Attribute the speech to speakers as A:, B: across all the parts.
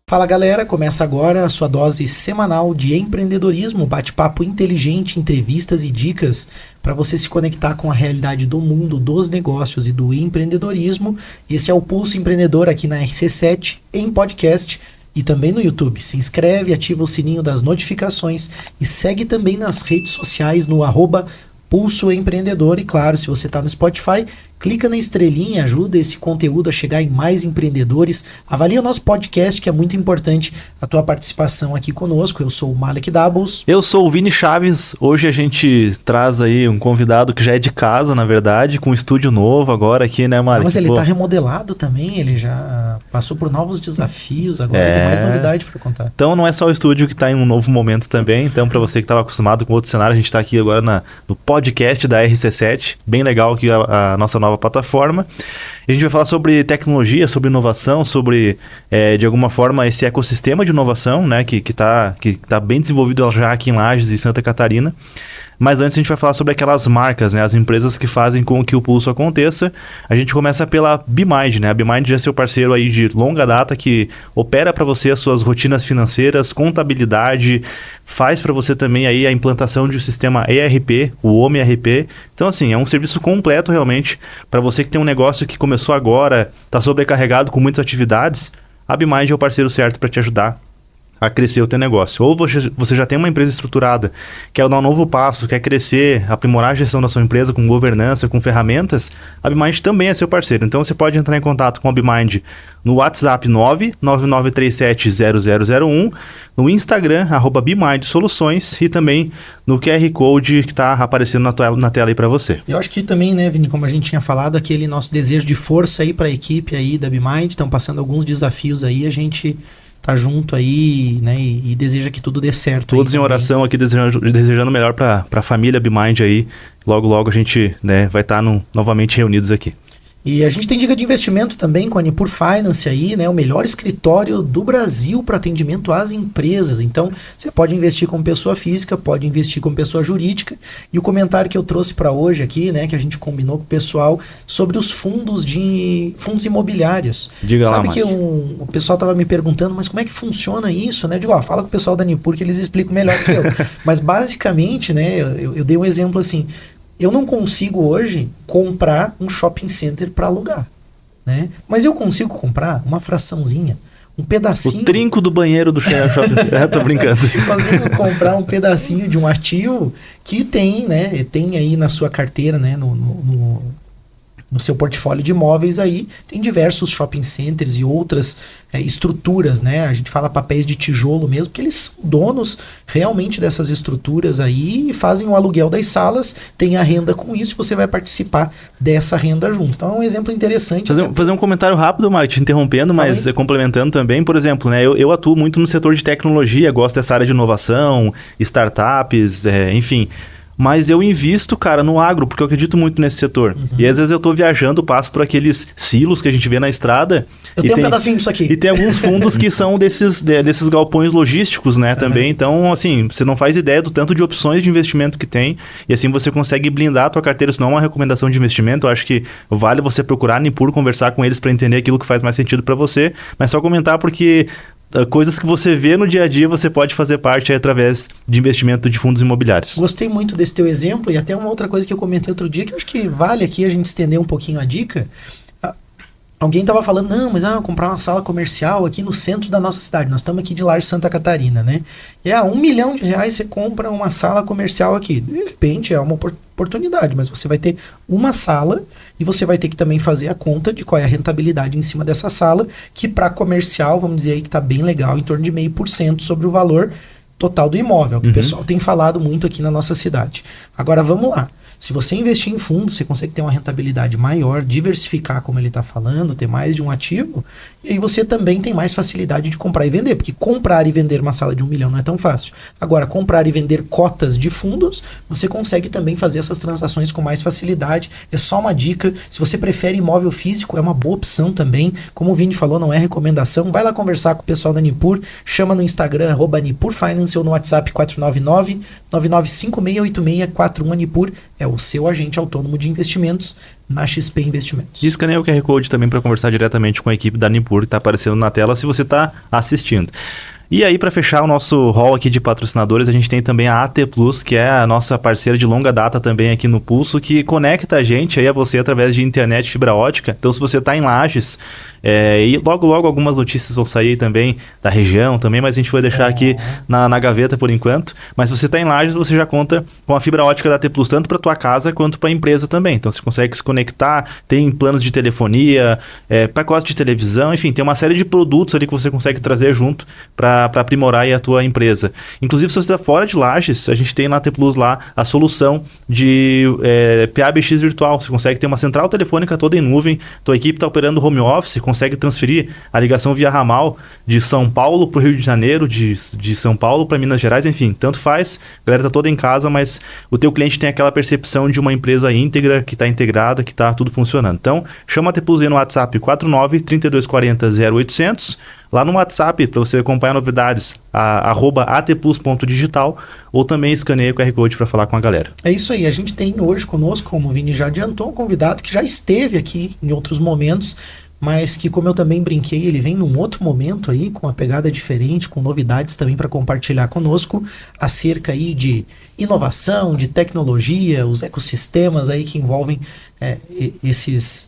A: Fala galera, começa agora a sua dose semanal de empreendedorismo, bate-papo inteligente, entrevistas e dicas para você se conectar com a realidade do mundo, dos negócios e do empreendedorismo. Esse é o Pulso Empreendedor aqui na RC7 em podcast e também no YouTube. Se inscreve, ativa o sininho das notificações e segue também nas redes sociais no @Pulso Empreendedor. E claro, se você está no Spotify, clica na estrelinha, ajuda esse conteúdo a chegar em mais empreendedores. Avalia o nosso podcast, que é muito importante a tua participação aqui conosco. Eu sou o Malek Doubles.
B: Eu sou o Vini Chaves. Hoje a gente traz aí um convidado que já é de casa, na verdade, com um estúdio novo agora aqui, né, Malek?
A: Mas ele tá remodelado também, ele já passou por novos desafios, agora tem mais novidade para contar.
B: Então não é só o estúdio que tá em um novo momento também. Então para você que estava acostumado com outro cenário, a gente tá aqui agora no podcast da RC7. Bem legal aqui a nossa nova plataforma. A gente vai falar sobre tecnologia, sobre inovação, sobre, de alguma forma, esse ecossistema de inovação, né, que tá bem desenvolvido já aqui em Lages e Santa Catarina. Mas antes a gente vai falar sobre aquelas marcas, né, as empresas que fazem com que o Pulso aconteça. A gente começa pela BeMind, né? A BeMind já é seu parceiro aí de longa data que opera para você as suas rotinas financeiras, contabilidade, faz para você também aí a implantação de um sistema ERP, o OMI-ERP. Então assim, é um serviço completo realmente para você que tem um negócio que começou agora, está sobrecarregado com muitas atividades. A BeMind é o parceiro certo para te ajudar a crescer o teu negócio. Ou você já tem uma empresa estruturada, quer dar um novo passo, quer crescer, aprimorar a gestão da sua empresa com governança, com ferramentas, a BeMind também é seu parceiro. Então você pode entrar em contato com a BeMind no WhatsApp 999370001, no Instagram, @BeMind Soluções e também no QR Code que está aparecendo na tela aí para você.
A: Eu acho que também, né, Vini, como a gente tinha falado, aquele nosso desejo de força aí para a equipe aí da BeMind, estão passando alguns desafios aí, a gente tá junto aí, né, e deseja que tudo dê certo.
B: Todos em oração aqui, desejando melhor para a família BeMind aí. Logo a gente, né, vai estar novamente reunidos aqui.
A: E a gente tem dica de investimento também com a Nipur Finance aí, né? O melhor escritório do Brasil para atendimento às empresas. Então, você pode investir como pessoa física, pode investir como pessoa jurídica. E o comentário que eu trouxe para hoje aqui, né? Que a gente combinou com o pessoal sobre os fundos imobiliários.
B: Diga lá,
A: Sabe que o pessoal estava me perguntando, mas como é que funciona isso, né? Eu digo, fala com o pessoal da Nipur que eles explicam melhor que eu. Mas basicamente, né? Eu dei um exemplo assim. Eu não consigo hoje comprar um shopping center para alugar, né? Mas eu consigo comprar uma fraçãozinha, um pedacinho...
B: O trinco do banheiro do shopping center. Tô brincando.
A: Consigo comprar um pedacinho de um ativo que tem, né? Tem aí na sua carteira, né? No seu portfólio de imóveis aí, tem diversos shopping centers e outras estruturas, né? A gente fala papéis de tijolo mesmo, que eles são donos realmente dessas estruturas aí e fazem o aluguel das salas, tem a renda com isso e você vai participar dessa renda junto. Então é um exemplo interessante.
B: Fazer um comentário rápido, Mark, te interrompendo, mas complementando também, por exemplo, né? Eu atuo muito no setor de tecnologia, gosto dessa área de inovação, startups, enfim... Mas eu invisto, cara, no agro, porque eu acredito muito nesse setor. Uhum. E às vezes eu tô viajando, passo por aqueles silos que a gente vê na estrada.
A: Eu tenho um pedacinho disso aqui.
B: E tem alguns fundos que são desses galpões logísticos, né, também. Então, assim, você não faz ideia do tanto de opções de investimento que tem. E assim você consegue blindar a tua carteira. Isso não é uma recomendação de investimento. Eu acho que vale você procurar a Nipur, conversar com eles para entender aquilo que faz mais sentido para você. Mas só comentar porque... coisas que você vê no dia a dia, você pode fazer parte aí, através de investimento de fundos imobiliários.
A: Gostei muito desse teu exemplo e até uma outra coisa que eu comentei outro dia, que eu acho que vale aqui a gente estender um pouquinho a dica. Alguém estava falando, não, mas comprar uma sala comercial aqui no centro da nossa cidade. Nós estamos aqui de Lages, Santa Catarina, né? E R$1 milhão você compra uma sala comercial aqui. De repente é uma oportunidade, mas você vai ter uma sala e você vai ter que também fazer a conta de qual é a rentabilidade em cima dessa sala, que para comercial, vamos dizer aí que está bem legal, em torno de 0,5% sobre o valor total do imóvel, que o pessoal tem falado muito aqui na nossa cidade. Agora vamos lá. Se você investir em fundo, você consegue ter uma rentabilidade maior, diversificar, como ele está falando, ter mais de um ativo, e aí você também tem mais facilidade de comprar e vender, porque comprar e vender uma sala de 1 milhão não é tão fácil. Agora, comprar e vender cotas de fundos, você consegue também fazer essas transações com mais facilidade. É só uma dica. Se você prefere imóvel físico, é uma boa opção também. Como o Vini falou, não é recomendação. Vai lá conversar com o pessoal da Nipur, chama no Instagram, @NipurFinance ou no WhatsApp 995686641 Anipur é o seu agente autônomo de investimentos na XP Investimentos.
B: E escaneia o QR Code também para conversar diretamente com a equipe da Anipur, que está aparecendo na tela se você está assistindo. E aí, para fechar o nosso hall aqui de patrocinadores, a gente tem também a AT Plus, que é a nossa parceira de longa data também aqui no Pulso, que conecta a gente aí a você através de internet fibra ótica. Então, se você está em Lages, e logo algumas notícias vão sair também da região também, mas a gente vai deixar aqui na gaveta por enquanto. Mas se você está em Lages, você já conta com a fibra ótica da AT Plus, tanto para tua casa quanto para a empresa também. Então, você consegue se conectar, tem planos de telefonia, pacote de televisão, enfim, tem uma série de produtos ali que você consegue trazer junto para aprimorar aí a tua empresa. Inclusive, se você está fora de Lages, a gente tem na AT Plus lá a solução de PABX virtual. Você consegue ter uma central telefônica toda em nuvem, tua equipe está operando home office, consegue transferir a ligação via ramal de São Paulo para o Rio de Janeiro, de São Paulo para Minas Gerais, enfim, tanto faz, a galera está toda em casa, mas o teu cliente tem aquela percepção de uma empresa íntegra, que está integrada, que está tudo funcionando. Então, chama a AT Plus aí no WhatsApp 49-3240-0800, lá no WhatsApp, para você acompanhar novidades, @atplus.digital, ou também escaneia o QR Code para falar com a galera.
A: É isso aí, a gente tem hoje conosco, como o Vini já adiantou, um convidado que já esteve aqui em outros momentos, mas que, como eu também brinquei, ele vem num outro momento aí, com uma pegada diferente, com novidades também para compartilhar conosco, acerca aí de inovação, de tecnologia, os ecossistemas aí que envolvem esses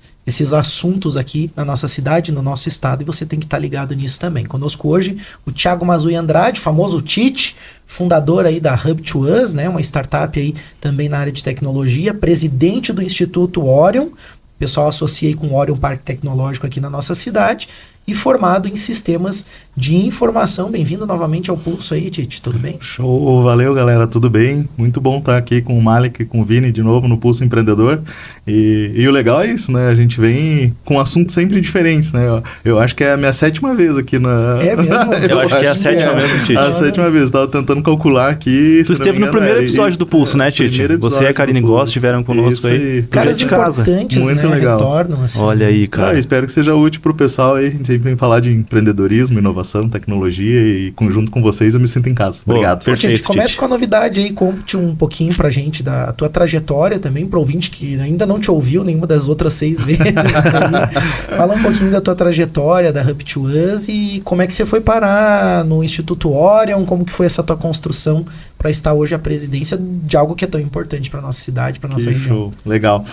A: assuntos aqui na nossa cidade, no nosso estado, e você tem que estar ligado nisso também. Conosco hoje, o Thiago Mazui Andrade, famoso Tite, fundador aí da Hub2Us, né, uma startup aí também na área de tecnologia, presidente do Instituto Orion, o pessoal associa aí com o Orion Parque Tecnológico aqui na nossa cidade, e formado em sistemas de informação. Bem-vindo novamente ao Pulso aí, Tite, tudo bem?
C: Show, valeu galera, tudo bem? Muito bom estar aqui com o Malik e com o Vini de novo no Pulso Empreendedor. E o legal é isso, né? A gente vem com assuntos sempre diferentes, né? Eu acho que é a minha 7ª vez aqui na...
A: É mesmo?
B: Eu acho que é a 7ª vez, Tite.
C: A 7ª vez, estava tentando calcular aqui.
B: Tu esteve no primeiro episódio do Pulso, né, Tite? Você e a Karine Goss estiveram conosco aí.
A: Caras
B: de casa.
C: Muito legal.
A: Retornam, assim.
B: Olha aí, cara.
C: Espero que seja útil pro pessoal aí. A gente sempre vem falar de empreendedorismo, inovação, tecnologia, e junto com vocês eu me sinto em casa. Obrigado.
A: Perfeito, Tite, comece com a novidade aí, conte um pouquinho pra gente da tua trajetória também, pro ouvinte que ainda não te ouviu nenhuma das outras 6 vezes. Aí. Fala um pouquinho da tua trajetória, da Hub2Us, e como é que você foi parar no Instituto Orion, como que foi essa tua construção para estar hoje à presidência de algo que é tão importante para nossa cidade, para nossa região.
C: Show. Legal.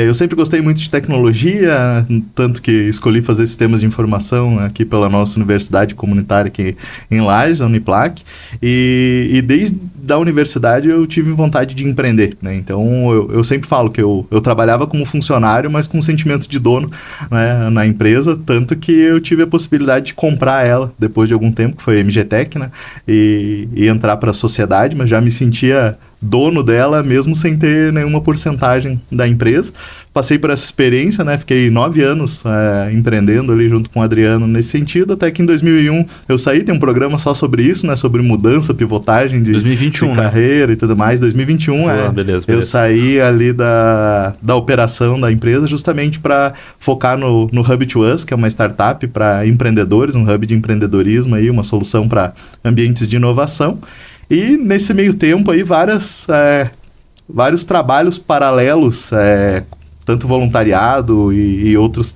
C: Eu sempre gostei muito de tecnologia, tanto que escolhi fazer sistemas de informação aqui pela nossa universidade comunitária aqui em Lages, a Uniplac, e desde a universidade eu tive vontade de empreender, né? Então eu sempre falo que eu trabalhava como funcionário, mas com um sentimento de dono, né, na empresa, tanto que eu tive a possibilidade de comprar ela depois de algum tempo, que foi a MGTech, né, e entrar para a sociedade, mas já me sentia dono dela, mesmo sem ter nenhuma porcentagem da empresa. Passei por essa experiência, né? Fiquei 9 anos empreendendo ali junto com o Adriano nesse sentido, até que em 2001 eu saí, tem um programa só sobre isso, né? Sobre mudança, pivotagem de
B: 2021,
C: de carreira, né? E tudo mais. 2021,
B: beleza.
C: Eu saí ali da operação da empresa justamente para focar no Hub2Us, que é uma startup para empreendedores, um hub de empreendedorismo, aí, uma solução para ambientes de inovação. E nesse meio tempo aí vários trabalhos paralelos, tanto voluntariado e outros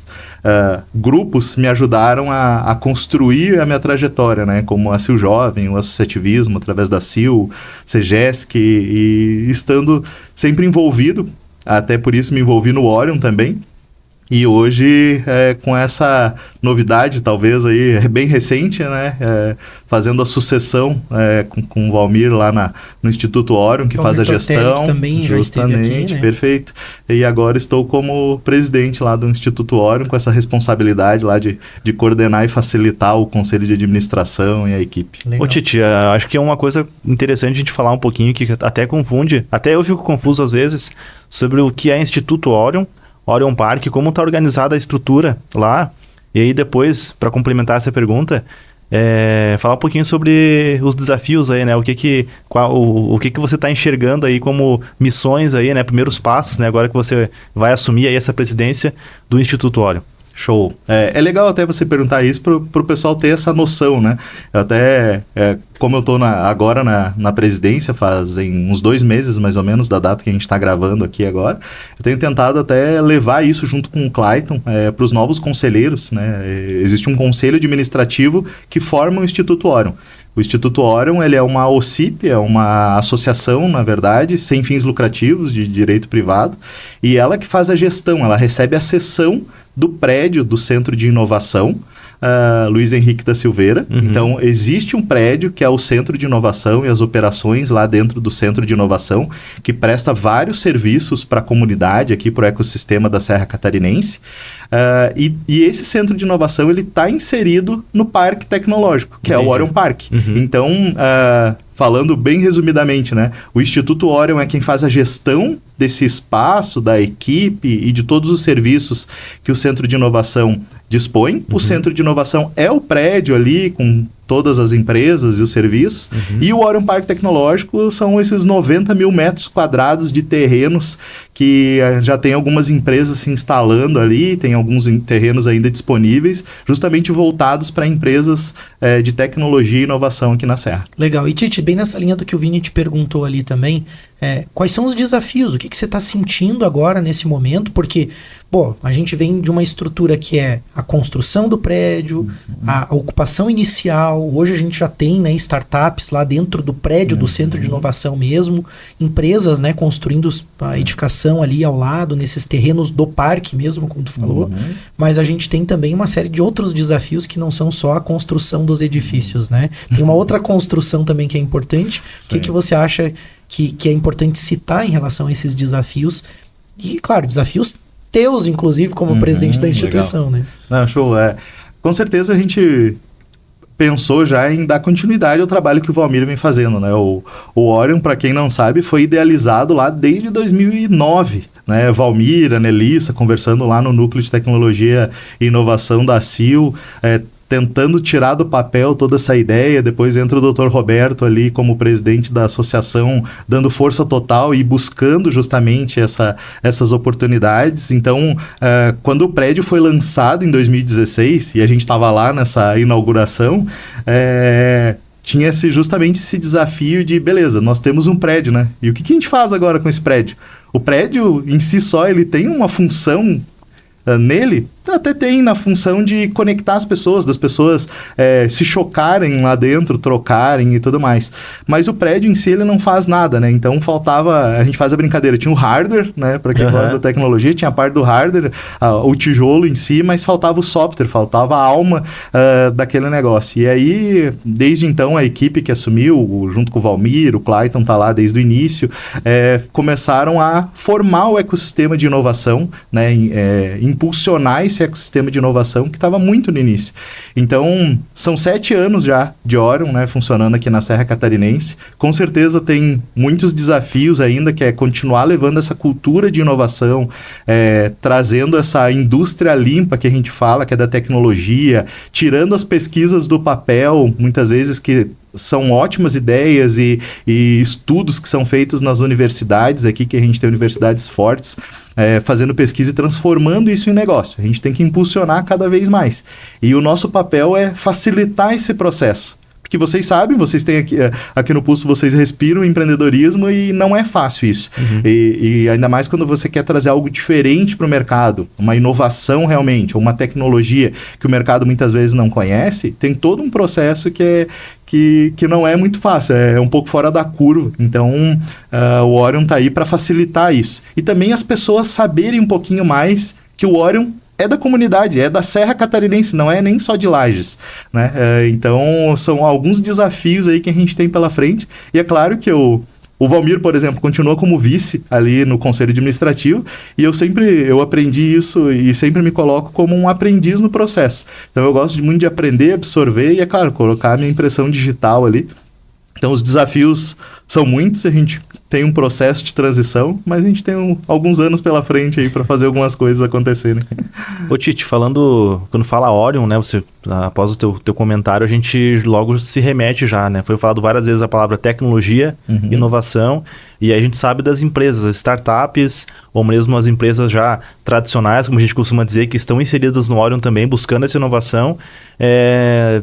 C: grupos me ajudaram a construir a minha trajetória, né? Como a CIL Jovem, o associativismo através da CIL, CEGESC, e estando sempre envolvido, até por isso me envolvi no Orion também. E hoje, com essa novidade, talvez aí, bem recente, né? Fazendo a sucessão com o Valmir lá no Instituto Orion, que faz a gestão.
A: Também já esteve aqui, né?
C: Perfeito. E agora estou como presidente lá do Instituto Orion, com essa responsabilidade lá de coordenar e facilitar o conselho de administração e a equipe.
B: Legal. Ô Tite, acho que é uma coisa interessante a gente falar um pouquinho, que até confunde, até eu fico confuso às vezes, sobre o que é Instituto Orion Parque, como está organizada a estrutura lá. E aí depois, para complementar essa pergunta, falar um pouquinho sobre os desafios aí, né? O que você está enxergando aí como missões aí, né? Primeiros passos, né? Agora que você vai assumir aí essa presidência do Instituto Orion.
C: Show. É legal até você perguntar isso pro pessoal ter essa noção, né? Eu até, como eu estou agora na presidência, fazem uns 2 meses mais ou menos da data que a gente está gravando aqui agora, eu tenho tentado até levar isso junto com o Clayton para os novos conselheiros, né? Existe um conselho administrativo que forma o Instituto Orion. O Instituto Orion, ele é uma OCIP, é uma associação, na verdade, sem fins lucrativos, de direito privado, e ela que faz a gestão, ela recebe a cessão do prédio do Centro de Inovação, Luiz Henrique da Silveira. Então, existe um prédio que é o Centro de Inovação e as operações lá dentro do Centro de Inovação, que presta vários serviços para a comunidade aqui, para o ecossistema da Serra Catarinense. E esse Centro de Inovação, ele está inserido no Parque Tecnológico, que é o Orion Park. Então, falando bem resumidamente, né? O Instituto Orion é quem faz a gestão desse espaço, da equipe e de todos os serviços que o Centro de Inovação dispõe. O Centro de Inovação é o prédio ali com todas as empresas e os serviços. E o Orion Parque Tecnológico são esses 90 mil metros quadrados de terrenos que já tem algumas empresas se instalando ali, tem alguns terrenos ainda disponíveis, justamente voltados para empresas de tecnologia e inovação aqui na Serra.
A: Legal. E Tite, bem nessa linha do que o Vini te perguntou ali também, quais são os desafios? O que você está sentindo agora nesse momento? Porque, a gente vem de uma estrutura que é a construção do prédio, a ocupação inicial. Hoje a gente já tem, né, startups lá dentro do prédio do Centro de Inovação mesmo, empresas, né, construindo a edificação ali ao lado, nesses terrenos do parque mesmo, como tu falou. Mas a gente tem também uma série de outros desafios que não são só a construção dos edifícios, né? Tem uma outra construção também que é importante. O que você acha que é importante citar em relação a esses desafios? E, claro, desafios teus, inclusive, como presidente da instituição, legal, né?
C: Não, show. Com certeza a gente pensou já em dar continuidade ao trabalho que o Valmir vem fazendo, né? O Orion, para quem não sabe, foi idealizado lá desde 2009, né? Valmir, a Nelissa, conversando lá no Núcleo de Tecnologia e Inovação da CIL, tentando tirar do papel toda essa ideia. Depois entra o Dr. Roberto ali como presidente da associação, dando força total e buscando justamente essas oportunidades. Então, quando o prédio foi lançado em 2016, e a gente estava lá nessa inauguração, tinha justamente esse desafio de, beleza, nós temos um prédio, né? E o que a gente faz agora com esse prédio? O prédio em si só, ele tem uma função nele, até tem na função de conectar as pessoas, das pessoas se chocarem lá dentro, trocarem e tudo mais. Mas o prédio em si, ele não faz nada, né? Então faltava, a gente faz a brincadeira, tinha o hardware, né? Para quem gosta da tecnologia, tinha a parte do hardware, o tijolo em si, mas faltava o software, faltava a alma daquele negócio. E aí, desde então, a equipe que assumiu, junto com o Valmir, o Clayton tá lá desde o início, começaram a formar o ecossistema de inovação, né? Impulsionar esse ecossistema de inovação que estava muito no início. Então, são 7 anos já de Orion, né, funcionando aqui na Serra Catarinense. Com certeza tem muitos desafios ainda, que é continuar levando essa cultura de inovação, trazendo essa indústria limpa que a gente fala, que é da tecnologia, tirando as pesquisas do papel, muitas vezes que são ótimas ideias e estudos que são feitos nas universidades aqui, que a gente tem universidades fortes, fazendo pesquisa e transformando isso em negócio. A gente tem que impulsionar cada vez mais. E o nosso papel é facilitar esse processo. Porque vocês sabem, vocês têm aqui no Pulso, vocês respiram empreendedorismo e não é fácil isso. E ainda mais quando você quer trazer algo diferente para o mercado, uma inovação realmente, ou uma tecnologia que o mercado muitas vezes não conhece, tem todo um processo que não é muito fácil, é um pouco fora da curva. Então, o Orion está aí para facilitar isso. E também as pessoas saberem um pouquinho mais que o Orion é da comunidade, é da Serra Catarinense, não é nem só de Lages, né? Então, são alguns desafios aí que a gente tem pela frente. E é claro que o Valmir, por exemplo, continua como vice ali no Conselho Administrativo, e eu aprendi isso e sempre me coloco como um aprendiz no processo. Então, eu gosto muito de aprender, absorver e, é claro, colocar a minha impressão digital ali. Então, os desafios são muitos, a gente tem um processo de transição, mas a gente tem alguns anos pela frente aí para fazer algumas coisas acontecerem.
B: Ô Tite, quando fala Orion, né, você após o teu comentário, a gente logo se remete já, né? Foi falado várias vezes a palavra tecnologia, inovação, e aí a gente sabe das empresas, as startups, ou mesmo as empresas já tradicionais, como a gente costuma dizer, que estão inseridas no Orion também, buscando essa inovação.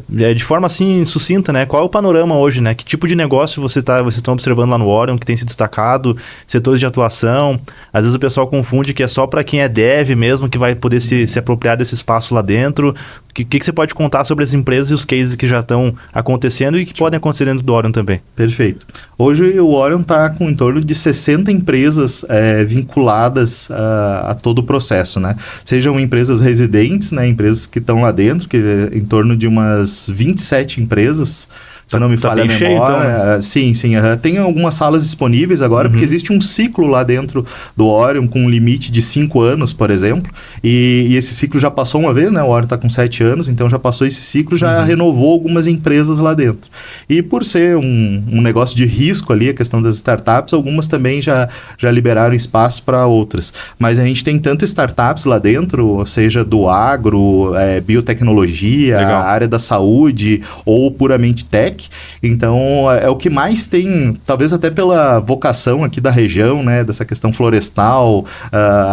B: De forma assim, sucinta, né? Qual é o panorama hoje, né? Que tipo de negócio vocês estão observando lá no Orion, que tem se destacado, setores de atuação? Às vezes o pessoal confunde que é só para quem é dev mesmo, que vai poder se apropriar desse espaço lá dentro. O que você pode contar sobre as empresas e os cases que já estão acontecendo e que podem acontecer dentro do Orion também?
C: Perfeito. Hoje o Orion está com em torno de 60 empresas vinculadas a todo o processo, né? Sejam empresas residentes, né? Empresas que estão lá dentro, que é em torno de umas 27 empresas, se não me falha a memória.
B: Cheio, então, né?
C: Sim. Tem algumas salas disponíveis agora, porque existe um ciclo lá dentro do Orion com um limite de 5 anos, por exemplo, e esse ciclo já passou uma vez, né? O Orion está com 7 anos, então já passou esse ciclo, já renovou algumas empresas lá dentro. E por ser um negócio de risco ali, a questão das startups, algumas também já liberaram espaço para outras. Mas a gente tem tanto startups lá dentro, seja do agro, biotecnologia,
B: Legal.
C: a área da saúde ou puramente tech. Então, é o que mais tem, talvez até pela vocação aqui da região, né, dessa questão florestal,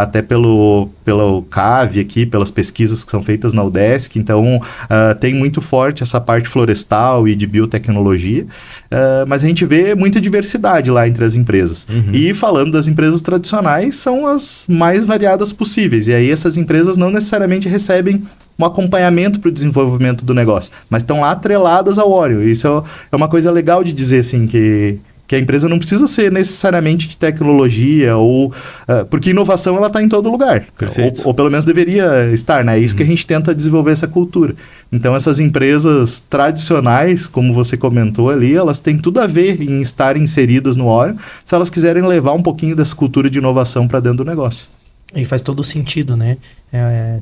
C: até pelo CAV aqui, pelas pesquisas que são feitas na UDESC. Então, tem muito forte essa parte florestal e de biotecnologia, mas a gente vê muita diversidade lá entre as empresas. E falando das empresas tradicionais, são as mais variadas possíveis. E aí essas empresas não necessariamente recebem um acompanhamento para o desenvolvimento do negócio, mas estão lá atreladas ao Orion. Isso é uma coisa legal de dizer, assim, que a empresa não precisa ser necessariamente de tecnologia, porque inovação ela está em todo lugar. Ou pelo menos deveria estar, né? É isso que a gente tenta desenvolver essa cultura. Então essas empresas tradicionais, como você comentou ali, elas têm tudo a ver em estar inseridas no Orion, se elas quiserem levar um pouquinho dessa cultura de inovação para dentro do negócio.
A: E faz todo sentido, né?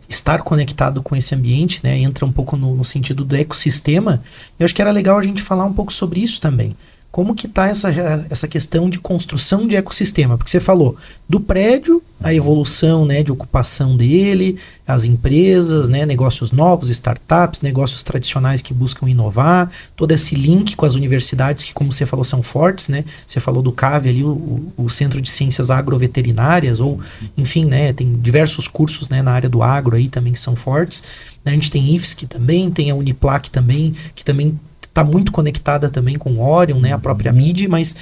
A: Estar conectado com esse ambiente, né? Entra um pouco no sentido do ecossistema. Eu acho que era legal a gente falar um pouco sobre isso também. Como que está essa questão de construção de ecossistema? Porque você falou do prédio, a evolução, né, de ocupação dele, as empresas, né, negócios novos, startups, negócios tradicionais que buscam inovar, todo esse link com as universidades que, como você falou, são fortes, né? Você falou do CAV ali, o Centro de Ciências Agroveterinárias, ou enfim, né, tem diversos cursos, né, na área do agro aí também que são fortes. A gente tem IFSC também, tem a Uniplac também, que também está muito conectada também com o Orion, né, a própria MIDI, mas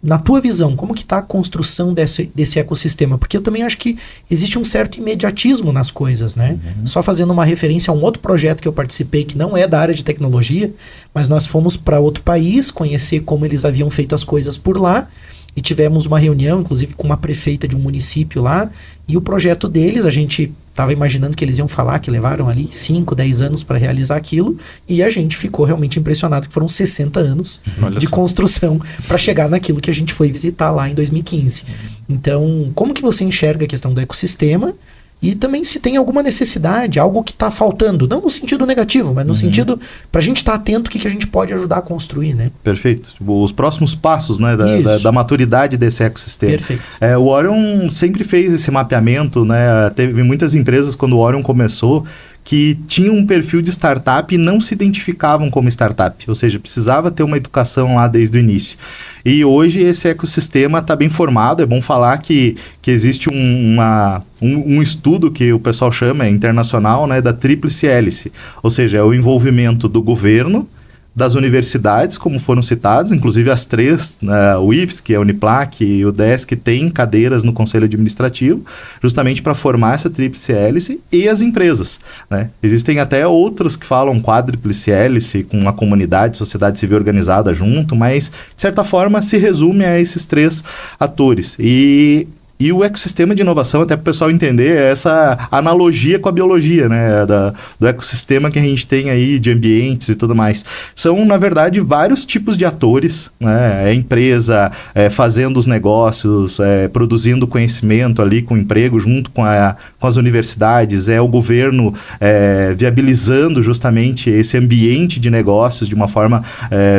A: na tua visão, como que está a construção desse ecossistema? Porque eu também acho que existe um certo imediatismo nas coisas, né? Só fazendo uma referência a um outro projeto que eu participei, que não é da área de tecnologia, mas nós fomos para outro país, conhecer como eles haviam feito as coisas por lá, e tivemos uma reunião, inclusive com uma prefeita de um município lá, e o projeto deles, a gente estava imaginando que eles iam falar que levaram ali 5, 10 anos para realizar aquilo, e a gente ficou realmente impressionado que foram 60 anos de construção para chegar naquilo que a gente foi visitar lá em 2015. Então, como que você enxerga a questão do ecossistema? E também se tem alguma necessidade, algo que está faltando, não no sentido negativo, mas no sentido para a gente estar atento o que a gente pode ajudar a construir, né?
C: Perfeito. Os próximos passos, né, da maturidade desse ecossistema.
A: Perfeito.
C: O Orion sempre fez esse mapeamento, né? Teve muitas empresas, quando o Orion começou, que tinham um perfil de startup e não se identificavam como startup, ou seja, precisava ter uma educação lá desde o início. E hoje esse ecossistema está bem formado. É bom falar que existe um estudo que o pessoal chama internacional, né, da tríplice hélice, ou seja, é o envolvimento do governo, das universidades, como foram citadas, inclusive as três, o IFSC, a Uniplac e o UDESC, tem cadeiras no Conselho Administrativo, justamente para formar essa tríplice hélice, e as empresas, né? Existem até outros que falam quádruplice hélice, com a comunidade, sociedade civil organizada junto, mas, de certa forma, se resume a esses três atores. E o ecossistema de inovação, até para o pessoal entender, é essa analogia com a biologia, né? Do ecossistema que a gente tem aí, de ambientes e tudo mais. São, na verdade, vários tipos de atores, né? É empresa fazendo os negócios, produzindo conhecimento ali com emprego junto com as universidades, é o governo viabilizando justamente esse ambiente de negócios de uma forma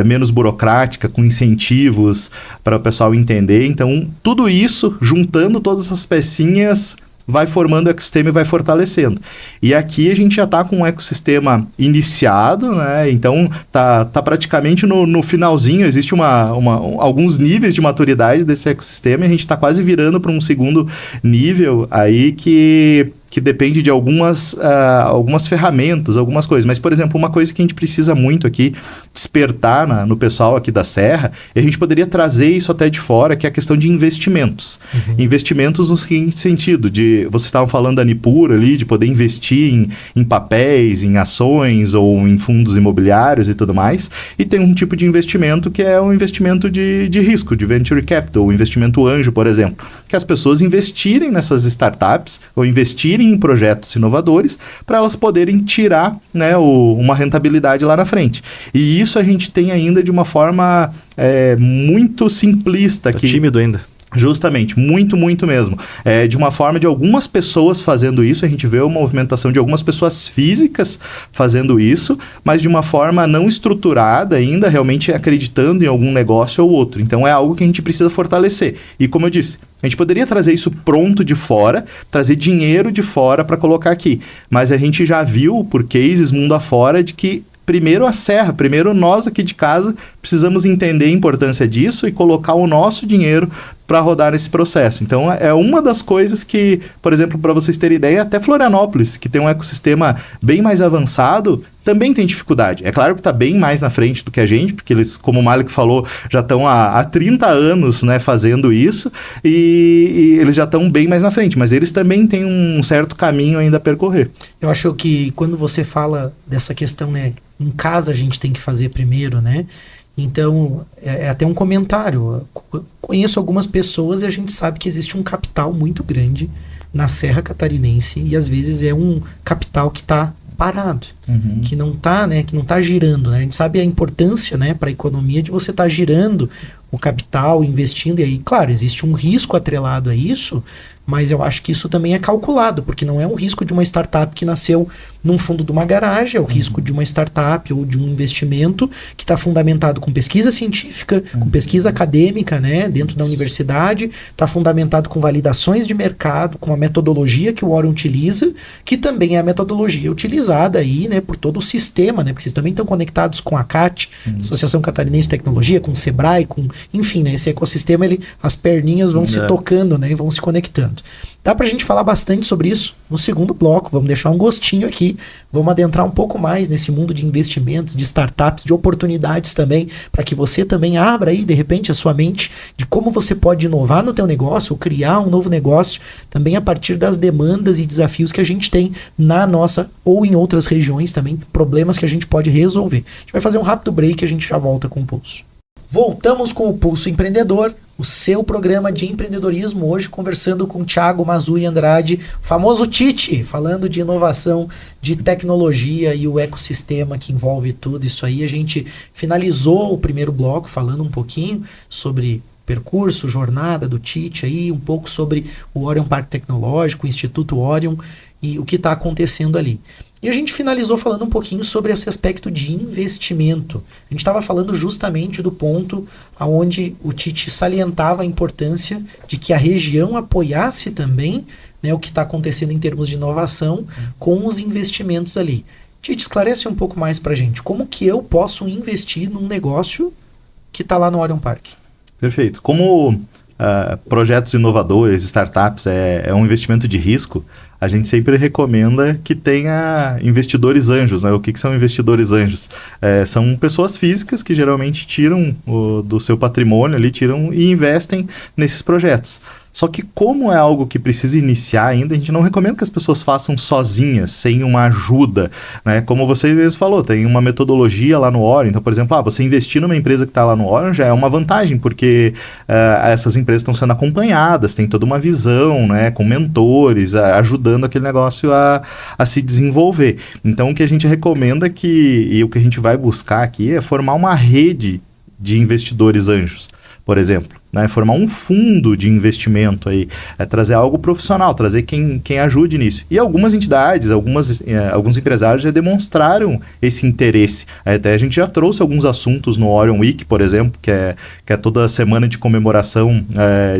C: menos burocrática, com incentivos para o pessoal entender. Então, tudo isso, juntando todas essas pecinhas, vai formando o ecossistema e vai fortalecendo. E aqui a gente já está com um ecossistema iniciado, né? Então tá praticamente no finalzinho, existe alguns níveis de maturidade desse ecossistema e a gente está quase virando para um segundo nível aí que depende de algumas ferramentas, algumas coisas. Mas, por exemplo, uma coisa que a gente precisa muito aqui despertar no pessoal aqui da Serra, e a gente poderia trazer isso até de fora, que é a questão de investimentos. Uhum. Investimentos no seguinte sentido, vocês estavam falando da Nipur ali, de poder investir em papéis, em ações ou em fundos imobiliários e tudo mais, e tem um tipo de investimento que é um investimento de risco, de venture capital, o investimento anjo, por exemplo, que as pessoas investirem nessas startups ou investirem em projetos inovadores para elas poderem tirar, né, uma rentabilidade lá na frente. E isso a gente tem ainda de uma forma muito simplista.
B: Tímido ainda.
C: Justamente, muito, muito mesmo. De uma forma de algumas pessoas fazendo isso, a gente vê uma movimentação de algumas pessoas físicas fazendo isso, mas de uma forma não estruturada ainda, realmente acreditando em algum negócio ou outro. Então é algo que a gente precisa fortalecer. E como eu disse, a gente poderia trazer isso pronto de fora, trazer dinheiro de fora para colocar aqui. Mas a gente já viu por cases mundo afora de que primeiro a Serra, primeiro nós aqui de casa precisamos entender a importância disso e colocar o nosso dinheiro para rodar esse processo. Então é uma das coisas que, por exemplo, para vocês terem ideia, até Florianópolis, que tem um ecossistema bem mais avançado, também tem dificuldade. É claro que está bem mais na frente do que a gente, porque eles, como o Malik falou, já estão há 30 anos, né, fazendo isso, e eles já estão bem mais na frente, mas eles também têm um certo caminho ainda a percorrer.
A: Eu acho que quando você fala dessa questão, né, em casa a gente tem que fazer primeiro, né? Então, é até um comentário. Conheço algumas pessoas e a gente sabe que existe um capital muito grande na Serra Catarinense e às vezes é um capital que está parado, que não está, né, que não está girando, né? A gente sabe a importância, né, para a economia de você estar girando o capital, investindo, e aí, claro, existe um risco atrelado a isso, mas eu acho que isso também é calculado, porque não é um risco de uma startup que nasceu num fundo de uma garagem, é o risco de uma startup ou de um investimento que está fundamentado com pesquisa científica, com pesquisa acadêmica, né, dentro da universidade, está fundamentado com validações de mercado, com a metodologia que o Orion utiliza, que também é a metodologia utilizada aí, né, por todo o sistema, né, porque vocês também estão conectados com a CAT, Associação Catarinense de Tecnologia, com o Sebrae, enfim, né, esse ecossistema, as perninhas vão se tocando, né, e vão se conectando. Dá pra gente falar bastante sobre isso no segundo bloco, vamos deixar um gostinho aqui, vamos adentrar um pouco mais nesse mundo de investimentos, de startups, de oportunidades também, para que você também abra aí, de repente, a sua mente de como você pode inovar no teu negócio, ou criar um novo negócio, também a partir das demandas e desafios que a gente tem na nossa, ou em outras regiões também, problemas que a gente pode resolver. A gente vai fazer um rápido break e a gente já volta com o Pulso. Voltamos com o Pulso Empreendedor, o seu programa de empreendedorismo, hoje conversando com Thiago Mazui Andrade, famoso Tite, falando de inovação, de tecnologia e o ecossistema que envolve tudo isso aí. A gente finalizou o primeiro bloco falando um pouquinho sobre percurso, jornada do Tite aí, um pouco sobre o Orion Parque Tecnológico, o Instituto Orion e o que está acontecendo ali. E a gente finalizou falando um pouquinho sobre esse aspecto de investimento. A gente estava falando justamente do ponto onde o Tite salientava a importância de que a região apoiasse também, né, o que está acontecendo em termos de inovação com os investimentos ali. Tite, esclarece um pouco mais para a gente. Como que eu posso investir num negócio que está lá no Orion Park?
C: Perfeito. Como projetos inovadores, startups, é um investimento de risco, a gente sempre recomenda que tenha investidores anjos, né? O que são investidores anjos? São pessoas físicas que geralmente tiram do seu patrimônio ali, tiram e investem nesses projetos. Só que como é algo que precisa iniciar ainda, a gente não recomenda que as pessoas façam sozinhas, sem uma ajuda, né? Como você mesmo falou, tem uma metodologia lá no Orion. Então, por exemplo, você investir numa empresa que está lá no Orion já é uma vantagem, porque essas empresas estão sendo acompanhadas, tem toda uma visão, né, com mentores, ajudando aquele negócio a se desenvolver. Então, o que a gente recomenda e o que a gente vai buscar aqui é formar uma rede de investidores anjos. Por exemplo, né? Formar um fundo de investimento aí, trazer algo profissional, trazer quem ajude nisso. E algumas entidades, alguns empresários já demonstraram esse interesse. Até a gente já trouxe alguns assuntos no Orion Week, por exemplo, que é toda a semana de comemoração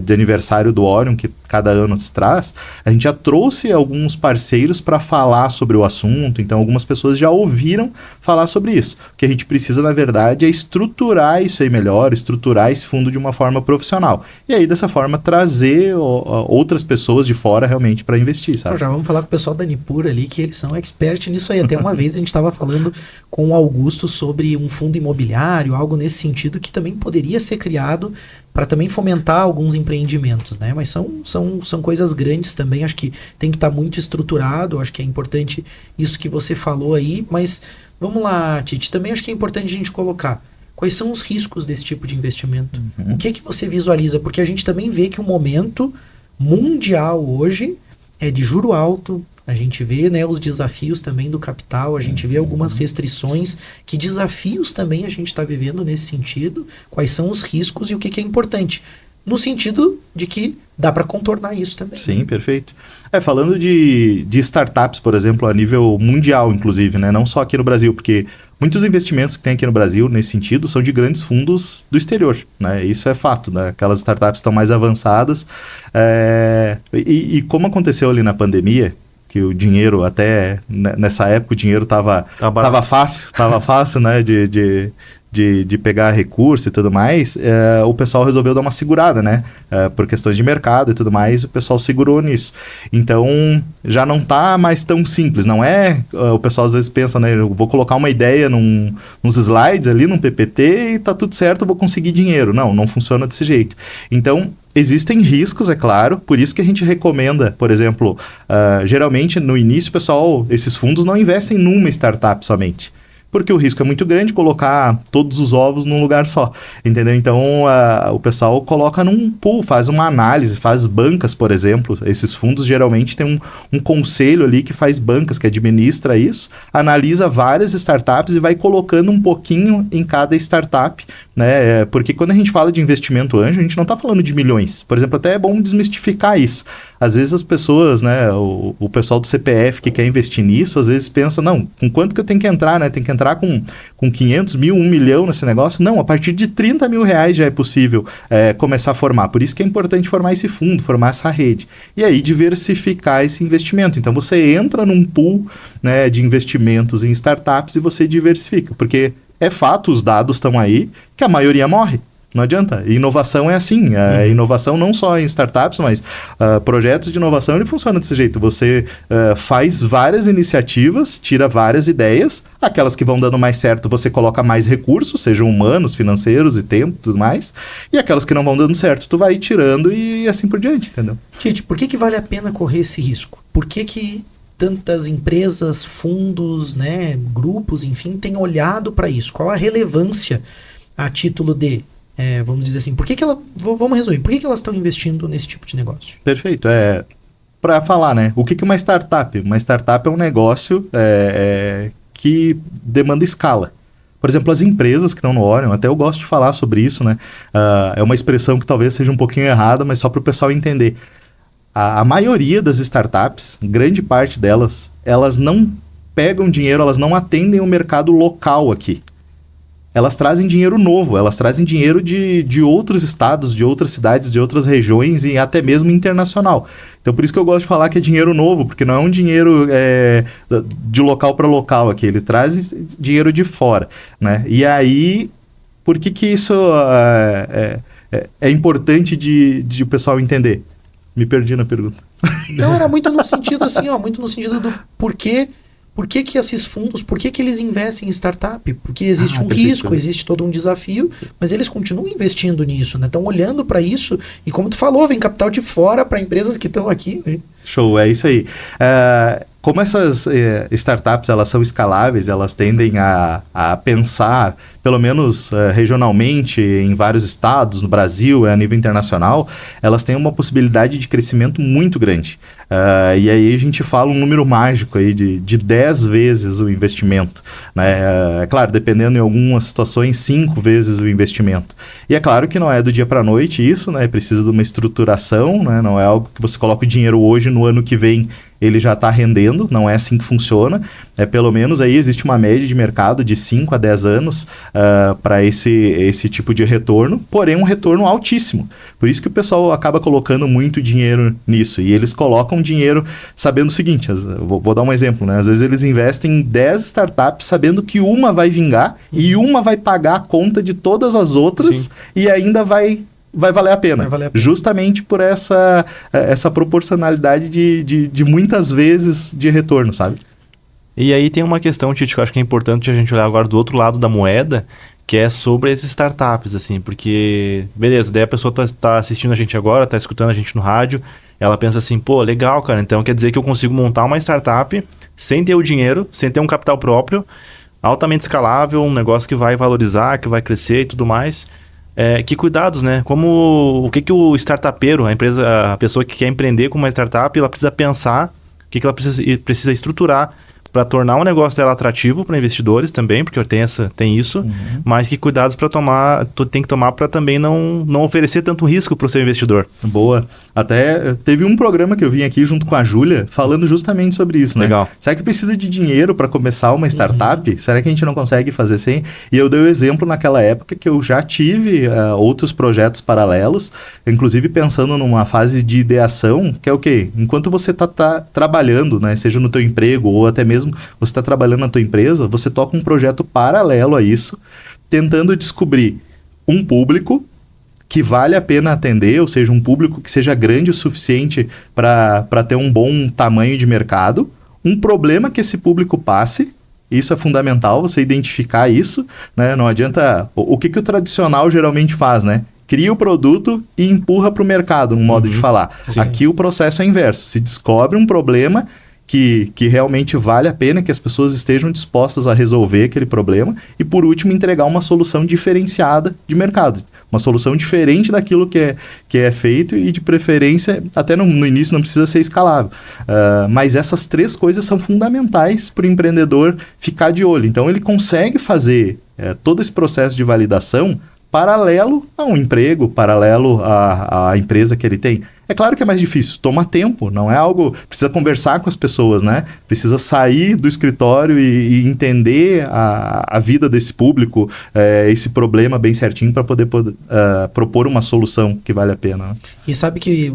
C: de aniversário do Orion, que cada ano se traz. A gente já trouxe alguns parceiros para falar sobre o assunto, então algumas pessoas já ouviram falar sobre isso. O que a gente precisa, na verdade, é estruturar isso aí melhor, estruturar esse fundo de uma forma profissional. E aí, dessa forma, trazer outras pessoas de fora realmente para investir, sabe?
A: Então, já vamos falar com o pessoal da Nipur ali, que eles são experts nisso aí. Até uma vez a gente estava falando com o Augusto sobre um fundo imobiliário, algo nesse sentido, que também poderia ser criado para também fomentar alguns empreendimentos, né? Mas são coisas grandes também, acho que tem que estar muito estruturado, acho que é importante isso que você falou aí, mas vamos lá, Tite, também acho que é importante a gente colocar quais são os riscos desse tipo de investimento. O que você visualiza? Porque a gente também vê que o momento mundial hoje é de juro alto, a gente vê, né, os desafios também do capital, a gente vê algumas restrições, que desafios também a gente está vivendo nesse sentido, quais são os riscos e o que é importante, no sentido de que dá para contornar isso também.
C: Sim, perfeito. Falando de startups, por exemplo, a nível mundial, inclusive, né, não só aqui no Brasil, porque muitos investimentos que tem aqui no Brasil, nesse sentido, são de grandes fundos do exterior, né? Isso é fato, né? Aquelas startups estão mais avançadas. E como aconteceu ali na pandemia, que o dinheiro, até nessa época, o dinheiro tava fácil, né, de pegar recurso e tudo mais, o pessoal resolveu dar uma segurada, né, por questões de mercado e tudo mais, o pessoal segurou nisso. Então, já não tá mais tão simples, não é, o pessoal às vezes pensa, né, eu vou colocar uma ideia nos slides ali, num PPT e tá tudo certo, eu vou conseguir dinheiro. Não funciona desse jeito. Então, existem riscos, é claro, por isso que a gente recomenda, por exemplo, geralmente no início, pessoal, esses fundos não investem numa startup somente, porque o risco é muito grande colocar todos os ovos num lugar só, entendeu? Então, o pessoal coloca num pool, faz uma análise, faz bancas, por exemplo. Esses fundos geralmente tem um conselho ali que faz bancas, que administra isso, analisa várias startups e vai colocando um pouquinho em cada startup, né? Porque quando a gente fala de investimento anjo, a gente não está falando de milhões. Por exemplo, até é bom desmistificar isso. Às vezes as pessoas, né, o pessoal do CPF que quer investir nisso, às vezes pensa, não, com quanto que eu tenho que entrar, né? Tem que entrar com 500 mil, 1 milhão nesse negócio? Não, a partir de 30 mil reais já é possível começar a formar. Por isso que é importante formar esse fundo, formar essa rede. E aí diversificar esse investimento. Então você entra num pool, né, de investimentos em startups e você diversifica. Porque é fato, os dados estão aí, que a maioria morre. Não adianta. Inovação é assim. Inovação não só em startups, mas projetos de inovação, ele funciona desse jeito. Você faz várias iniciativas, tira várias ideias, aquelas que vão dando mais certo, você coloca mais recursos, sejam humanos, financeiros e tempo, tudo mais, e aquelas que não vão dando certo, tu vai tirando e assim por diante, entendeu?
A: Tite, por que vale a pena correr esse risco? Por que tantas empresas, fundos, né, grupos, enfim, têm olhado para isso? Qual a relevância a título de... vamos dizer assim, vamos resumir, por que elas estão investindo nesse tipo de negócio?
C: Perfeito, para falar, né, o que é uma startup? Uma startup é um negócio que demanda escala. Por exemplo, as empresas que estão no Orion, até eu gosto de falar sobre isso, né, é uma expressão que talvez seja um pouquinho errada, mas só para o pessoal entender. A maioria das startups, grande parte delas, elas não pegam dinheiro, elas não atendem o mercado local aqui. Elas trazem dinheiro novo, elas trazem dinheiro de outros estados, de outras cidades, de outras regiões e até mesmo internacional. Então, por isso que eu gosto de falar que é dinheiro novo, porque não é um dinheiro de local para local aqui, ele traz dinheiro de fora, né? E aí, por que isso é importante de o pessoal entender? Me perdi na pergunta.
A: Não, era muito no sentido assim, muito no sentido do porquê. Por que esses fundos, por que eles investem em startup? Porque existe um risco, existe todo um desafio, mas eles continuam investindo nisso, né? Estão olhando para isso e, como tu falou, vem capital de fora para empresas que estão aqui, né?
C: Show, é isso aí. como essas startups elas são escaláveis, elas tendem a pensar, pelo menos regionalmente, em vários estados, no Brasil, a nível internacional, elas têm uma possibilidade de crescimento muito grande. E aí a gente fala um número mágico aí de 10 vezes o investimento. Né? É claro, dependendo em algumas situações, 5 vezes o investimento. E é claro que não é do dia para a noite isso, né? Precisa de uma estruturação, né? Não é algo que você coloca o dinheiro hoje, no ano que vem ele já está rendendo, não é assim que funciona. Pelo menos aí existe uma média de mercado de 5 a 10 anos para esse tipo de retorno, porém um retorno altíssimo. Por isso que o pessoal acaba colocando muito dinheiro nisso, e eles colocam dinheiro sabendo o seguinte, vou dar um exemplo, né? Às vezes eles investem em 10 startups sabendo que uma vai vingar e uma vai pagar a conta de todas as outras. Sim. E ainda vai valer a pena. Justamente por essa proporcionalidade de muitas vezes de retorno, sabe?
B: E aí tem uma questão, Tite, que eu acho que é importante a gente olhar agora do outro lado da moeda, que é sobre as startups, assim, porque, beleza, daí a pessoa tá assistindo a gente agora, tá escutando a gente no rádio, ela pensa assim, pô, legal, cara, então quer dizer que eu consigo montar uma startup sem ter o dinheiro, sem ter um capital próprio, altamente escalável, um negócio que vai valorizar, que vai crescer e tudo mais. Que cuidados, né? O que o startupeiro, a pessoa que quer empreender com uma startup, ela precisa pensar, o que ela precisa estruturar para tornar o negócio dela atrativo para investidores também, porque tem isso, mas que cuidados tem que tomar para também não oferecer tanto risco para o seu investidor.
C: Boa. Até teve um programa que eu vim aqui junto com a Júlia falando justamente sobre isso, né?
B: Legal.
C: Será que precisa de dinheiro para começar uma startup? Será que a gente não consegue fazer sem? E eu dei o exemplo naquela época que eu já tive outros projetos paralelos, inclusive pensando numa fase de ideação, que é o quê? Enquanto você tá trabalhando, né? Seja no teu emprego ou até mesmo você está trabalhando na tua empresa, você toca um projeto paralelo a isso, tentando descobrir um público que vale a pena atender, ou seja, um público que seja grande o suficiente para ter um bom tamanho de mercado, um problema que esse público passe. Isso é fundamental, você identificar isso, né? Não adianta... O que o tradicional geralmente faz, né? Cria o produto e empurra para o mercado, um modo de falar. Sim. Aqui o processo é inverso. Se descobre um problema que realmente vale a pena, que as pessoas estejam dispostas a resolver aquele problema e, por último, entregar uma solução diferenciada de mercado. Uma solução diferente daquilo que é feito e, de preferência, até no início não precisa ser escalável. Mas essas 3 coisas são fundamentais para o empreendedor ficar de olho. Então, ele consegue fazer todo esse processo de validação paralelo a um emprego, paralelo à empresa que ele tem. É claro que é mais difícil, toma tempo, não é algo... Precisa conversar com as pessoas, né? Precisa sair do escritório e entender a vida desse público, esse problema bem certinho para poder propor uma solução que vale a pena. Né?
A: E sabe que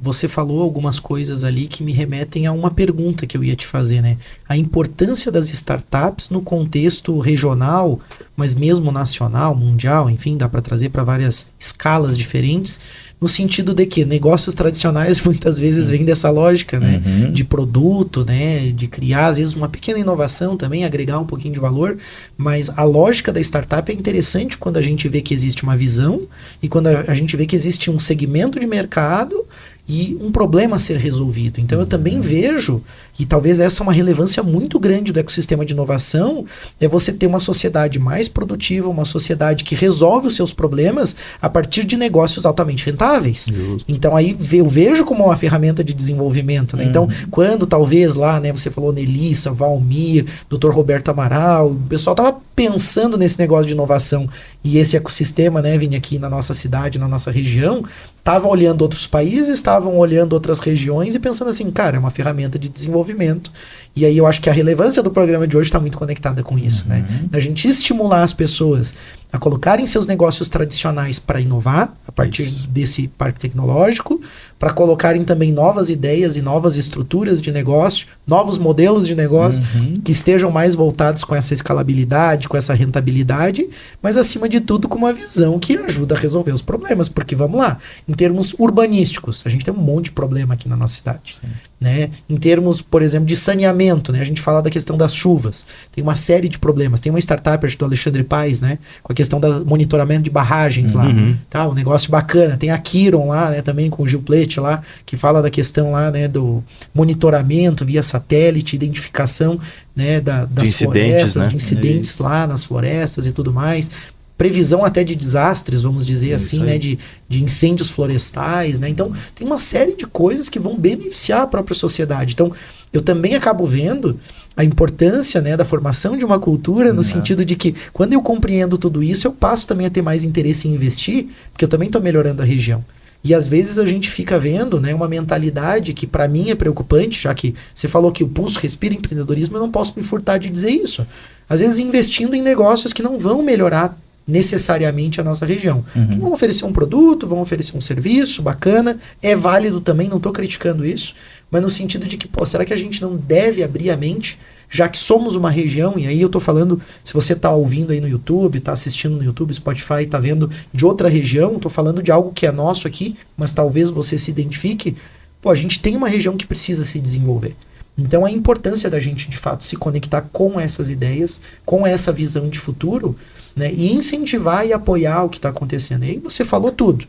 A: você falou algumas coisas ali que me remetem a uma pergunta que eu ia te fazer, né? A importância das startups no contexto regional, mas mesmo nacional, mundial, enfim, dá para trazer para várias escalas diferentes, no sentido de que negócios tradicionais muitas vezes vêm dessa lógica, né? De produto, né? De criar, às vezes, uma pequena inovação também, agregar um pouquinho de valor, mas a lógica da startup é interessante quando a gente vê que existe uma visão e quando a gente vê que existe um segmento de mercado e um problema a ser resolvido. Então eu também vejo, e talvez essa é uma relevância muito grande do ecossistema de inovação, é você ter uma sociedade mais produtiva, uma sociedade que resolve os seus problemas a partir de negócios altamente rentáveis. Justo. Então aí eu vejo como uma ferramenta de desenvolvimento. Né? Então quando talvez lá, né, você falou Nelissa, Valmir, Dr. Roberto Amaral, o pessoal estava pensando nesse negócio de inovação e esse ecossistema, né, Vini, aqui na nossa cidade, na nossa região, estavam olhando outros países, estavam olhando outras regiões e pensando assim, cara, é uma ferramenta de desenvolvimento. E aí eu acho que a relevância do programa de hoje está muito conectada com isso, né? Da gente estimular as pessoas a colocarem seus negócios tradicionais para inovar, a partir desse parque tecnológico, para colocarem também novas ideias e novas estruturas de negócio, novos modelos de negócio que estejam mais voltados com essa escalabilidade, com essa rentabilidade, mas acima de tudo com uma visão que ajuda a resolver os problemas, porque vamos lá, em termos urbanísticos, a gente tem um monte de problema aqui na nossa cidade, né? Em termos, por exemplo, de saneamento, né? A gente fala da questão das chuvas, tem uma série de problemas, tem uma startup, acho, do Alexandre Paes, né? Com a questão do monitoramento de barragens lá, tá? Um negócio bacana, tem a Kiron lá, né? Também com o Gil Plete, satélite lá, que fala da questão lá, né, do monitoramento via satélite, identificação, né, das
B: incidentes,
A: florestas,
B: né?
A: de incidentes lá nas florestas e tudo mais. Previsão até de desastres, vamos dizer assim, né, de incêndios florestais, né? Então, tem uma série de coisas que vão beneficiar a própria sociedade. Então, eu também acabo vendo a importância, né, da formação de uma cultura, no sentido de que, quando eu compreendo tudo isso, eu passo também a ter mais interesse em investir, porque eu também estou melhorando a região. E às vezes a gente fica vendo, né, uma mentalidade que para mim é preocupante, já que você falou que o pulso respira empreendedorismo, eu não posso me furtar de dizer isso. Às vezes investindo em negócios que não vão melhorar necessariamente a nossa região. Que vão oferecer um produto, vão oferecer um serviço bacana, é válido também, não estou criticando isso, mas no sentido de que, pô, será que a gente não deve abrir a mente, já que somos uma região, e aí eu estou falando, se você está ouvindo aí no YouTube, está assistindo no YouTube, Spotify, está vendo de outra região, estou falando de algo que é nosso aqui, mas talvez você se identifique, pô, a gente tem uma região que precisa se desenvolver. Então a importância da gente, de fato, se conectar com essas ideias, com essa visão de futuro, né, e incentivar e apoiar o que está acontecendo. E aí você falou tudo.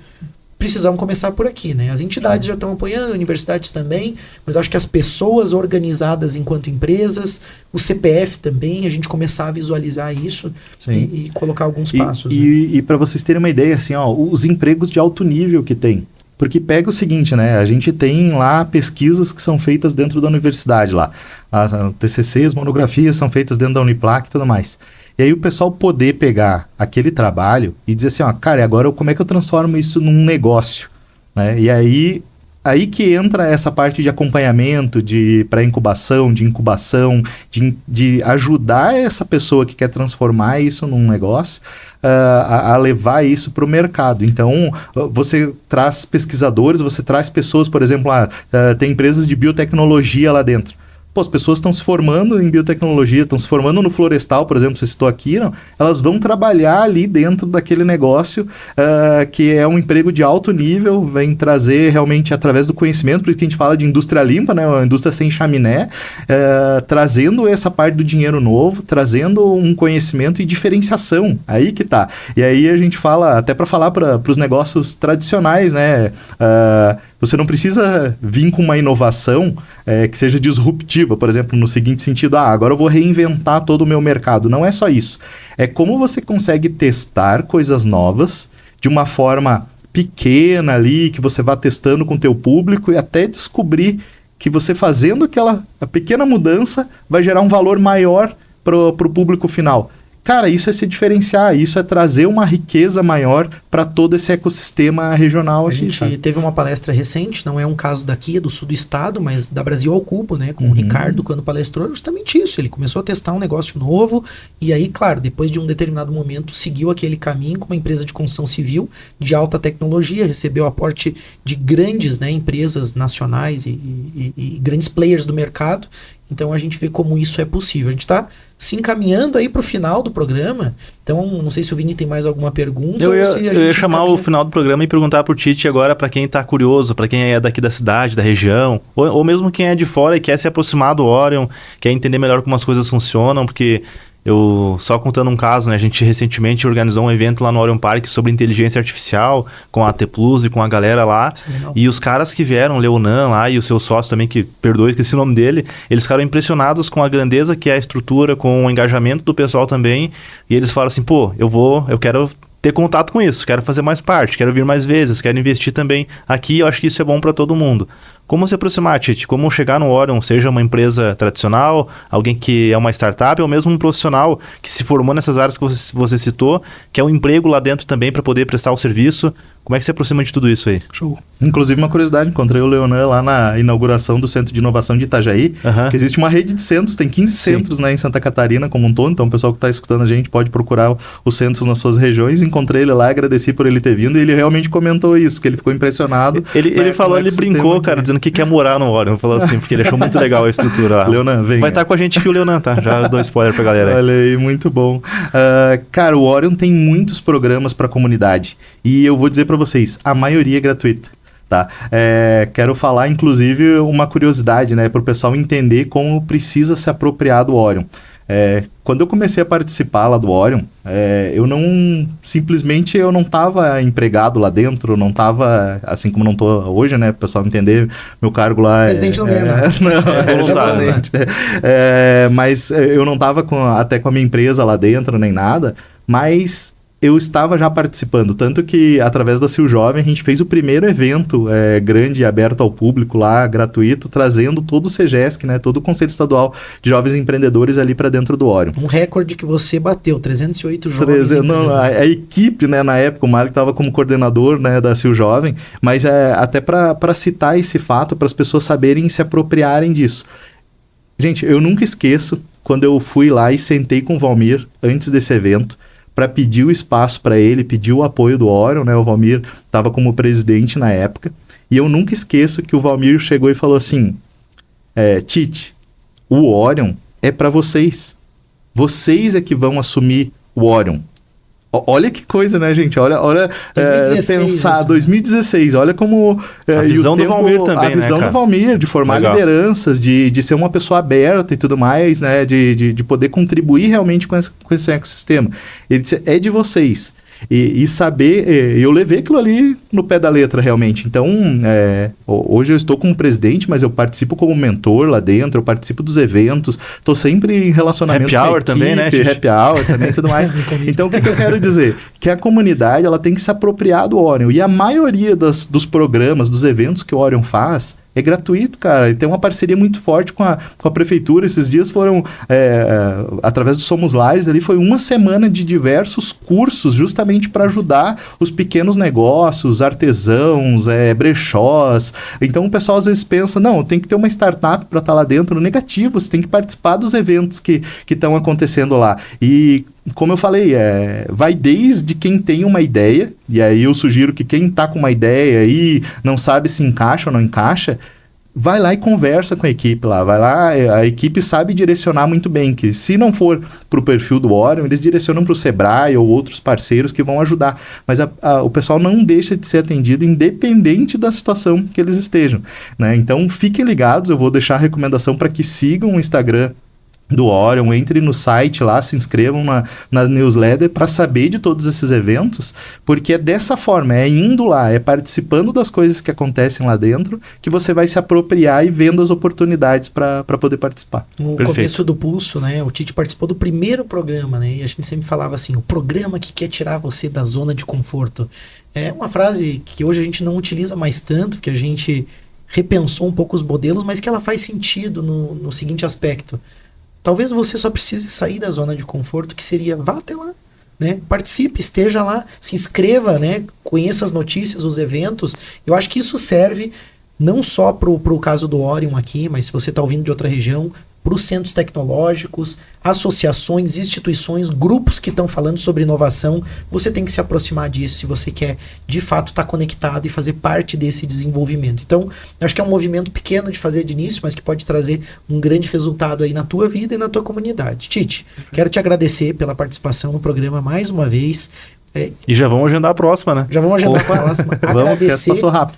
A: Precisamos começar por aqui, né? As entidades já estão apoiando, universidades também, mas acho que as pessoas organizadas enquanto empresas, o CPF também, a gente começar a visualizar isso e colocar alguns passos.
C: E para vocês terem uma ideia, assim, ó, os empregos de alto nível que tem. Porque pega o seguinte, né? A gente tem lá pesquisas que são feitas dentro da universidade lá. As TCCs, monografias são feitas dentro da Uniplac e tudo mais. E aí o pessoal poder pegar aquele trabalho e dizer assim, ó, cara, e agora como é que eu transformo isso num negócio? Né? E aí que entra essa parte de acompanhamento, de pré-incubação, de incubação, de ajudar essa pessoa que quer transformar isso num negócio, a levar isso para o mercado. Então, você traz pesquisadores, você traz pessoas, por exemplo, tem empresas de biotecnologia lá dentro. Pô, as pessoas estão se formando em biotecnologia, estão se formando no florestal, por exemplo, você citou aqui, não? Elas vão trabalhar ali dentro daquele negócio que é um emprego de alto nível, vem trazer realmente através do conhecimento, por isso que a gente fala de indústria limpa, né? Uma indústria sem chaminé, trazendo essa parte do dinheiro novo, trazendo um conhecimento e diferenciação, aí que tá. E aí a gente fala, até para falar para os negócios tradicionais, né? Você não precisa vir com uma inovação que seja disruptiva, por exemplo, no seguinte sentido, agora eu vou reinventar todo o meu mercado. Não é só isso. É como você consegue testar coisas novas de uma forma pequena ali, que você vá testando com o teu público e até descobrir que você fazendo a pequena mudança vai gerar um valor maior para o público final. Cara, isso é se diferenciar, isso é trazer uma riqueza maior para todo esse ecossistema regional aqui.
A: A gente teve uma palestra recente, não é um caso daqui, é do sul do estado, mas da Brasil ao Cubo, né? Com o Ricardo, quando palestrou, justamente isso. Ele começou a testar um negócio novo e aí, claro, depois de um determinado momento, seguiu aquele caminho com uma empresa de construção civil de alta tecnologia, recebeu aporte de grandes, né, empresas nacionais e grandes players do mercado. Então a gente vê como isso é possível. A gente está se encaminhando aí para o final do programa. Então, não sei se o Vini tem mais alguma pergunta.
B: Eu ia chamar o final do programa e perguntar pro Tite agora, para quem tá curioso, para quem é daqui da cidade, da região, ou mesmo quem é de fora e quer se aproximar do Orion, quer entender melhor como as coisas funcionam, porque eu, só contando um caso, né, a gente recentemente organizou um evento lá no Orion Park sobre inteligência artificial, com a AT Plus e com a galera lá, e os caras que vieram, Leonan lá e o seu sócio também, que, perdoe, esqueci o nome dele, eles ficaram impressionados com a grandeza que é a estrutura, com o engajamento do pessoal também, e eles falaram assim, pô, eu quero ter contato com isso, quero fazer mais parte, quero vir mais vezes, quero investir também aqui, eu acho que isso é bom para todo mundo. Como se aproximar, Tite? Como chegar no Orion, seja uma empresa tradicional, alguém que é uma startup, ou mesmo um profissional que se formou nessas áreas que você citou, que é um emprego lá dentro também para poder prestar o serviço. Como é que você aproxima de tudo isso aí?
C: Show. Inclusive, uma curiosidade, encontrei o Leonan lá na inauguração do Centro de Inovação de Itajaí, que existe uma rede de centros, tem 15 centros, né, em Santa Catarina como um todo, então o pessoal que está escutando a gente pode procurar os centros nas suas regiões. Encontrei ele lá, agradeci por ele ter vindo, e ele realmente comentou isso, que ele ficou impressionado.
B: Ele falou, ele brincou, cara, dizendo que quer morar no Orion, falou assim, porque ele achou muito legal a estrutura lá.
C: Leonan, vem.
B: Vai estar com a gente aqui o Leonan, tá? Já dou spoiler pra galera aí.
C: Olha aí, muito bom. Cara, o Orion tem muitos programas para a comunidade, e eu vou dizer para vocês, a maioria é gratuita. Tá? Quero falar, inclusive, uma curiosidade, né, para o pessoal entender como precisa se apropriar do Orion. Quando eu comecei a participar lá do Orion, eu não estava empregado lá dentro, não estava, assim como não estou hoje, né, para o pessoal entender, meu cargo lá
A: presidente não ganha nada.
C: Exatamente. Mas eu não estava até com a minha empresa lá dentro, nem nada, mas eu estava já participando, tanto que através da Sil Jovem a gente fez o primeiro evento grande e aberto ao público lá, gratuito, trazendo todo o CEGESC, né, todo o Conselho Estadual de Jovens Empreendedores ali para dentro do Orion.
A: Um recorde que você bateu, 308 jovens empreendedores.
C: A equipe, né, na época, o Marco estava como coordenador, né, da Sil Jovem, mas até para citar esse fato, para as pessoas saberem e se apropriarem disso. Gente, eu nunca esqueço quando eu fui lá e sentei com o Valmir antes desse evento, para pedir o espaço para ele, pedir o apoio do Orion, né? O Valmir estava como presidente na época, e eu nunca esqueço que o Valmir chegou e falou assim, Tite, o Orion é para vocês. Vocês é que vão assumir o Orion. Olha que coisa, né, gente? Olha 2016, pensar, isso. 2016, olha como...
B: a visão do Valmir também,
C: a visão
B: né,
C: do Valmir, de formar lideranças, de ser uma pessoa aberta e tudo mais, né, de poder contribuir realmente com esse ecossistema. Ele disse, é de vocês. E saber, eu levei aquilo ali no pé da letra realmente, então hoje eu estou como presidente, mas eu participo como mentor lá dentro, eu participo dos eventos, estou sempre em relacionamento
B: com a equipe, também, né,
C: happy hour também e tudo mais. Então o que eu quero dizer? Que a comunidade ela tem que se apropriar do Orion, e a maioria dos programas, dos eventos que o Orion faz, é gratuito, cara. Ele tem uma parceria muito forte com a prefeitura. Esses dias foram, através do Somos Lares, ali foi uma semana de diversos cursos, justamente para ajudar os pequenos negócios, artesãos, brechós. Então o pessoal às vezes pensa, não, tem que ter uma startup para estar lá dentro. No negativo, você tem que participar dos eventos que estão acontecendo lá. E como eu falei, vai desde quem tem uma ideia, e aí eu sugiro que quem está com uma ideia e não sabe se encaixa ou não encaixa, vai lá e conversa com a equipe lá, vai lá, a equipe sabe direcionar muito bem, que se não for para o perfil do Orion, eles direcionam para o Sebrae ou outros parceiros que vão ajudar, mas o pessoal não deixa de ser atendido independente da situação que eles estejam, né? Então fiquem ligados, eu vou deixar a recomendação para que sigam o Instagram do Orion, entre no site lá, se inscrevam na newsletter para saber de todos esses eventos, porque é dessa forma, indo lá, participando das coisas que acontecem lá dentro, que você vai se apropriar e vendo as oportunidades para poder participar.
A: No começo do Pulso, né, o Tite participou do primeiro programa, né, e a gente sempre falava assim, o programa que quer tirar você da zona de conforto. É uma frase que hoje a gente não utiliza mais tanto, que a gente repensou um pouco os modelos, mas que ela faz sentido no seguinte aspecto. Talvez você só precise sair da zona de conforto, que seria, vá até lá, né? Participe, esteja lá, se inscreva, né? Conheça as notícias, os eventos. Eu acho que isso serve não só para o caso do Orion aqui, mas se você está ouvindo de outra região, para os centros tecnológicos, associações, instituições, grupos que estão falando sobre inovação. Você tem que se aproximar disso se você quer, de fato, estar conectado e fazer parte desse desenvolvimento. Então, eu acho que é um movimento pequeno de fazer de início, mas que pode trazer um grande resultado aí na tua vida e na tua comunidade. Tite, quero te agradecer pela participação no programa mais uma vez.
B: E já vamos agendar a próxima, né?
A: Já vamos agendar a próxima.
C: Agradecer, passou rápido.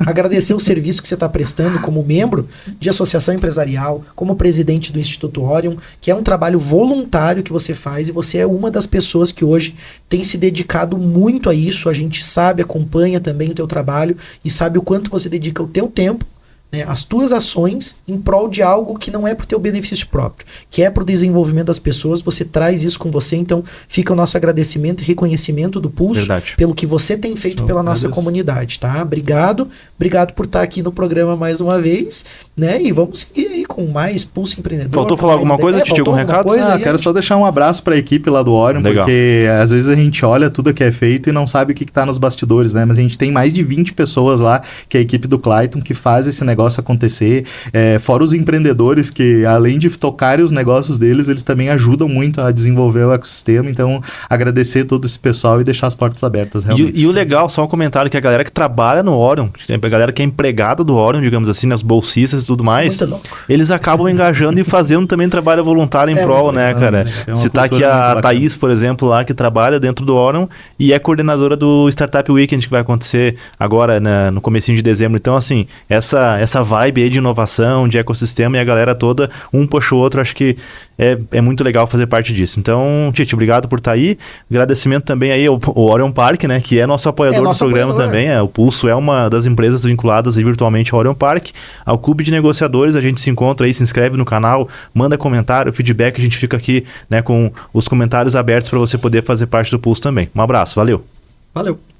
A: Agradecer o serviço que você está prestando como membro de associação empresarial, como presidente do Instituto Orion, que é um trabalho voluntário que você faz, e você é uma das pessoas que hoje tem se dedicado muito a isso. A gente sabe, acompanha também o teu trabalho e sabe o quanto você dedica o teu tempo, né, as tuas ações em prol de algo que não é para o teu benefício próprio, que é para o desenvolvimento das pessoas. Você traz isso com você, então fica o nosso agradecimento e reconhecimento do Pulso.
B: Verdade.
A: Pelo que você tem feito pela nossa comunidade, tá? Obrigado por estar aqui no programa mais uma vez, né? E vamos seguir aí com mais Pulso Empreendedor.
B: Faltou falar alguma coisa? Te algum recado?
C: Quero só deixar um abraço para a equipe lá do Orion, legal. Porque às vezes a gente olha tudo que é feito e não sabe o que está nos bastidores, né? Mas a gente tem mais de 20 pessoas lá, que é a equipe do Clayton, que faz esse negócio acontecer, fora os empreendedores que, além de tocarem os negócios deles, eles também ajudam muito a desenvolver o ecossistema. Então, agradecer todo esse pessoal e deixar as portas abertas, realmente.
B: E o legal, só um comentário, que a galera que trabalha no Orion, a galera que é empregada do Orion, digamos assim, nas bolsistas e tudo mais, eles acabam engajando e fazendo também trabalho voluntário em prol, né, cara? Citar aqui a Thaís, por exemplo, lá, que trabalha dentro do Orion e é coordenadora do Startup Weekend, que vai acontecer agora, né, no comecinho de dezembro. Então, assim, essa vibe aí de inovação, de ecossistema, e a galera toda, um puxa o outro, acho que é muito legal fazer parte disso. Então, Tite, obrigado por estar aí. Agradecimento também aí ao Orion Park, né, que é nosso apoiador do programa também. O Pulso é uma das empresas vinculadas aí virtualmente ao Orion Park. Ao Clube de Negociadores, a gente se encontra aí, se inscreve no canal, manda comentário, feedback, a gente fica aqui, né, com os comentários abertos para você poder fazer parte do Pulso também. Um abraço, valeu!
A: Valeu!